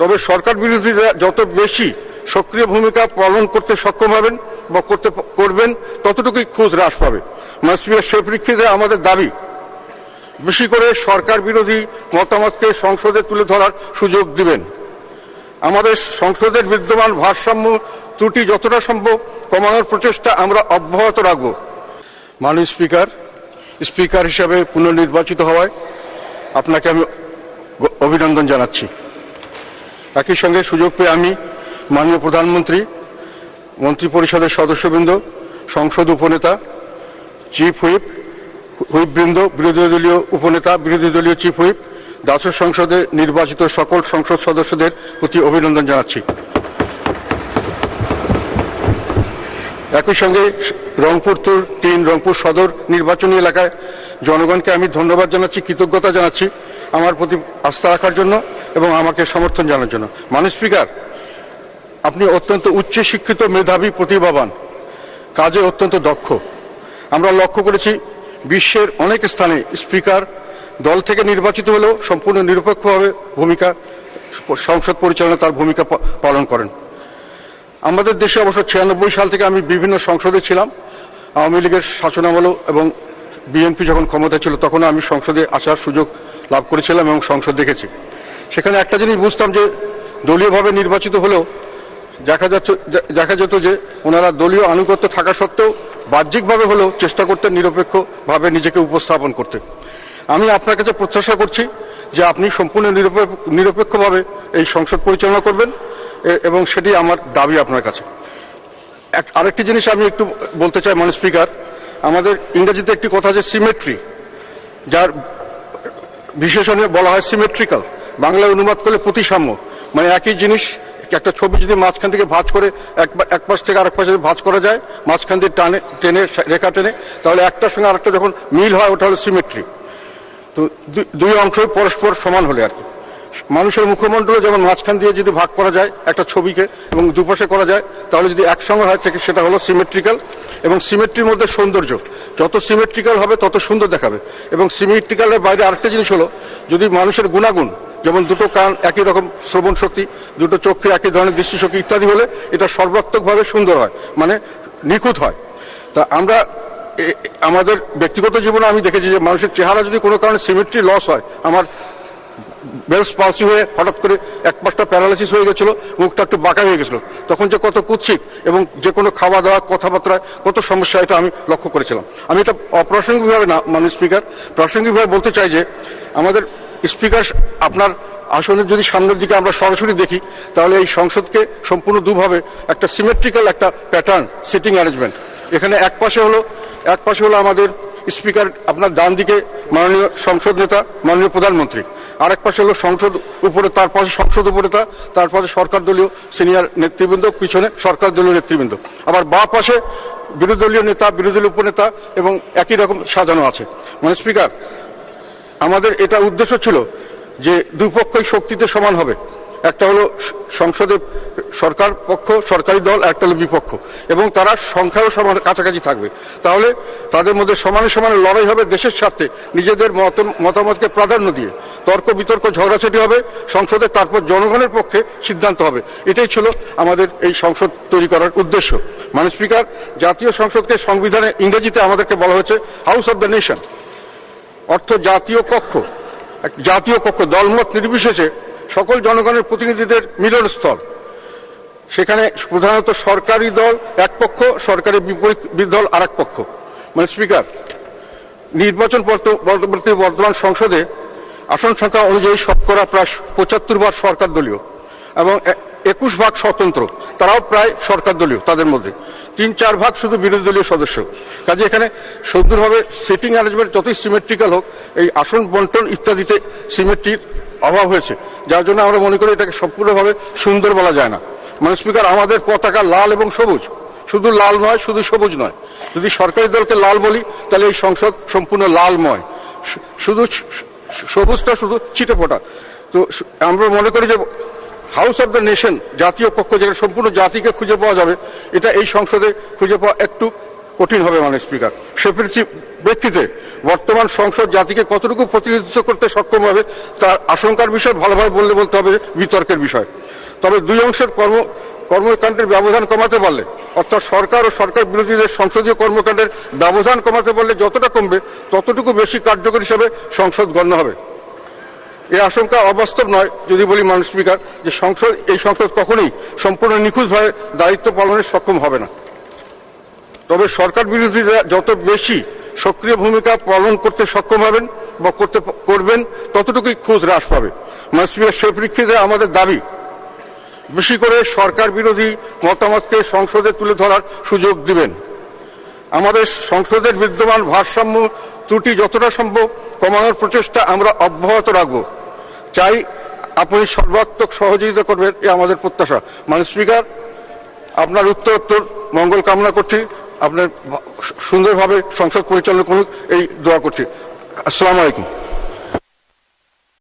তবে সরকার বিরোধীরা যত বেশি সক্রিয় ভূমিকা পালন করতে সক্ষম হবেন বা করবেন ততটুকুই খুঁজ হ্রাস পাবে। সে প্রেক্ষিতে আমাদের দাবি, বেশি করে সরকার বিরোধী মতামতকে সংসদে তুলে ধরার সুযোগ দিবেন। আমাদের সংসদের বিদ্যমান ভারসাম্য ত্রুটি যতটা সম্ভব কমানোর প্রচেষ্টা আমরা অব্যাহত রাখব। মাননীয় স্পিকার হিসাবে পুনর্নির্বাচিত হওয়ায় আপনাকে আমি অভিনন্দন জানাচ্ছি। একই সঙ্গে সুযোগ পেয়ে আমি মাননীয় প্রধানমন্ত্রী, মন্ত্রিপরিষদের সদস্যবৃন্দ, সংসদ উপনেতা, চিফ হুইপবৃন্দ, বিরোধী দলীয় উপনেতা, বিরোধী দলীয় চিফ হুইপ, জাতীয় সংসদে নির্বাচিত সকল সংসদ সদস্যদের প্রতি অভিনন্দন জানাচ্ছি। একই সঙ্গে রংপুর 3 রংপুর সদর নির্বাচনী এলাকায় জনগণকে আমি ধন্যবাদ জানাচ্ছি, কৃতজ্ঞতা জানাচ্ছি আমার প্রতি আস্থা রাখার জন্য এবং আমাকে সমর্থন জানার জন্য। মাননীয় স্পিকার, আপনি অত্যন্ত উচ্চ শিক্ষিত, মেধাবী, প্রতিভাবান, কাজে অত্যন্ত দক্ষ। আমরা লক্ষ্য করেছি বিশ্বের অনেক স্থানে স্পিকার দল থেকে নির্বাচিত হলেও সম্পূর্ণ নিরপেক্ষভাবে সংসদ পরিচালনা তার ভূমিকা পালন করেন। আমাদের দেশে অবশ্য 96 সাল থেকে আমি বিভিন্ন সংসদে ছিলাম। আওয়ামী লীগের শাসনামলেও এবং বিএনপি যখন ক্ষমতা ছিল তখনও আমি সংসদে আসার সুযোগ লাভ করেছিলাম এবং সংসদ দেখেছি। সেখানে একটা জিনিস বুঝতাম যে দলীয়ভাবে নির্বাচিত হলেও দেখা যেত যে ওনারা দলীয় আনুগত্য থাকা সত্ত্বেও বাহ্যিকভাবে হলেও চেষ্টা করতেন নিরপেক্ষভাবে নিজেকে উপস্থাপন করতে। আমি আপনার কাছে প্রত্যাশা করছি যে আপনি সম্পূর্ণ নিরপেক্ষভাবে এই সংসদ পরিচালনা করবেন এবং সেটি আমার দাবি আপনার কাছে। আরেকটি জিনিস আমি একটু বলতে চাই মাননীয় স্পিকার, আমাদের ইংরেজিতে একটি কথা আছে সিমেট্রি, যার বিশেষণে বলা হয় সিমেট্রিক্যাল, বাংলায় অনুবাদ করলে প্রতিসাম্য। মানে একই জিনিস, একটা ছবি যদি মাঝখান থেকে ভাঁজ করে এক পাশ থেকে আরেক পাশে ভাঁজ করা যায়, মাঝখান দিয়ে টেনে রেখা টেনে, তাহলে একটার সঙ্গে আরেকটা যখন মিল হয় ওটা হলো সিমেট্রি। তো দুই অংশই পরস্পর সমান হলে আর কি। মানুষের মুখমণ্ডল যেমন মাঝখান দিয়ে যদি ভাগ করা যায় একটা ছবিকে এবং দুপাশে করা যায়, তাহলে যদি একসঙ্গে হয় থাকে সেটা হলো সিমেট্রিক্যাল। এবং সিমেট্রির মধ্যে সৌন্দর্য, যত সিমেট্রিক্যাল হবে তত সুন্দর দেখাবে। এবং সিমেট্রিক্যালের বাইরে আরেকটা জিনিস হলো, যদি মানুষের গুণাগুণ, যেমন দুটো কান একই রকম শ্রবণ শক্তি, দুটো চোখে একই ধরনের দৃষ্টিশক্তি ইত্যাদি হলে এটা সর্বাত্মকভাবে সুন্দর হয়, মানে নিখুঁত হয়। তা আমরা আমাদের ব্যক্তিগত জীবনে আমি দেখেছি যে মানুষের চেহারা যদি কোনো কারণে সিমেট্রি লস হয়, আমার বেলস পালসি হয়ে হঠাৎ করে এক পাশটা প্যারালাইসিস হয়ে গেছিল, মুখটা একটু বাঁকা হয়ে গেছিল, তখন যে কত কুৎসিত এবং যে কোনো খাওয়া দাওয়া কথাবার্তায় কত সমস্যা, এটা আমি লক্ষ্য করেছিলাম। আমি এটা অপ্রাসঙ্গিকভাবে না মাননীয় স্পিকার, প্রাসঙ্গিকভাবে বলতে চাই যে আমাদের স্পিকার আপনার আসনের যদি সামনের দিকে আমরা সরাসরি দেখি, তাহলে এই সংসদকে সম্পূর্ণ দুভাবে একটা সিমেট্রিক্যাল একটা প্যাটার্ন সিটিং অ্যারেঞ্জমেন্ট। এখানে এক পাশে হলো আমাদের স্পিকার, আপনার ডান দিকে মাননীয় সংসদ নেতা মাননীয় প্রধানমন্ত্রী, আরেক পাশে হলো সংসদ উপরে, তার পাশে সংসদ উপনেতা, তার পাশে সরকার দলীয় সিনিয়র নেতৃবৃন্দ, পিছনে সরকার দলীয় নেতৃবৃন্দ, আবার বাঁ পাশে বিরোধী দলীয় নেতা, বিরোধী দলীয় উপনেতা এবং একই রকম সাজানো আছে। মানে স্পিকার, আমাদের এটা উদ্দেশ্য ছিল যে দুই পক্ষই শক্তিতে সমান হবে। একটা হলো সংসদে সরকার পক্ষ, সরকারি দল, একটা হলো বিপক্ষ, এবং তারা সংখ্যাও সমান কাছাকাছি থাকবে। তাহলে তাদের মধ্যে সমানে সমানে লড়াই হবে দেশের স্বার্থে, নিজেদের মতামতকে প্রাধান্য দিয়ে তর্ক বিতর্ক ঝগড়াঝাটি হবে সংসদে, তারপর জনগণের পক্ষে সিদ্ধান্ত হবে। এটাই ছিল আমাদের এই সংসদ তৈরি করার উদ্দেশ্য। মাননীয় স্পিকার, জাতীয় সংসদকে সংবিধানে ইংরেজিতে আমাদেরকে বলা হয়েছে হাউস অব দ্য নেশন, অর্থ জাতীয় কক্ষ, দলমত নির্বিশেষে সকল জনগণের প্রতিনিধিদের মিলনস্থল। সেখানে প্রধানত সরকারি দল এক পক্ষ, সরকারি বিপরীত দল আরেক পক্ষ। মানে স্পিকার, নির্বাচন বর্তমান সংসদে আসন সংখ্যা অনুযায়ী শতকরা প্রায় 75 ভাগ সরকার দলীয় এবং 21 ভাগ স্বতন্ত্র, তারাও প্রায় সরকার দলীয়, তাদের মধ্যে 3-4 ভাগ শুধু বিরোধী দলীয় সদস্য। কাজে এখানে সুন্দরভাবে সিটিং অ্যারেঞ্জমেন্ট যতই সিমেট্রিক্যাল হোক, এই আসন বন্টন ইত্যাদিতে সিমেট্রির অভাব হয়েছে, যার জন্য আমরা মনে করি এটাকে সম্পূর্ণভাবে সুন্দর বলা যায় না। মানে স্পিকার, আমাদের পতাকা লাল এবং সবুজ, শুধু লাল নয়, শুধু সবুজ নয়। যদি সরকারি দলকে লাল বলি তাহলে এই সংসদ সম্পূর্ণ লালময়, শুধু সবুজটা শুধু ছিটে ফোটা। তো আমরা মনে করি যে হাউস অব দ্য নেশন, জাতীয় কক্ষ, যেটা সম্পূর্ণ জাতিকে খুঁজে পাওয়া যাবে, এটা এই সংসদে খুঁজে পাওয়া একটু কঠিন হবে মাননীয় স্পিকার। সে প্রেক্ষিতে বর্তমান সংসদ জাতিকে কতটুকু প্রতিনিধিত্ব করতে সক্ষম হবে তার আশঙ্কার বিষয় ভালোভাবে বলতে হবে বিতর্কের বিষয়। তবে দুই অংশের কর্মকাণ্ডের ব্যবধান কমাতে পারলে, অর্থাৎ সরকার ও সরকার বিরোধীদের সংসদীয় কর্মকাণ্ডের ব্যবধান কমাতে পারলে যতটা কমবে ততটুকু বেশি কার্যকর হিসেবে সংসদ গণ্য হবে। এই আশঙ্কা অবাস্তব নয় যদি বলি মাননীয় স্পিকার যে এই সংসদ কখনোই সম্পূর্ণ নিখুঁতভাবে দায়িত্ব পালনে সক্ষম হবে না। তবে সরকার বিরোধীরা যত বেশি সক্রিয় ভূমিকা পালন করতে সক্ষম হবেন বা করবেন ততটুকুই খুঁজ হ্রাস পাবে। মাননীয় স্পিকার, সেই প্রেক্ষিতে আমাদের দাবি বেশি করে সরকার বিরোধী মতামতকে সংসদে তুলে ধরার সুযোগ দিবেন। আমাদের সংসদের বিদ্যমান ভারসাম্য ত্রুটি যতটা সম্ভব কমানোর প্রচেষ্টা আমরা অব্যাহত রাখব। চাই আপনি সর্বাত্মক সহযোগিতা করবেন, এ আমাদের প্রত্যাশা। মাননীয় স্পিকার, আপনার উত্তর মঙ্গল কামনা করছি, আপনার সুন্দরভাবে সংসদ পরিচালনা করুন এই দোয়া করছি। আসসালামু আলাইকুম।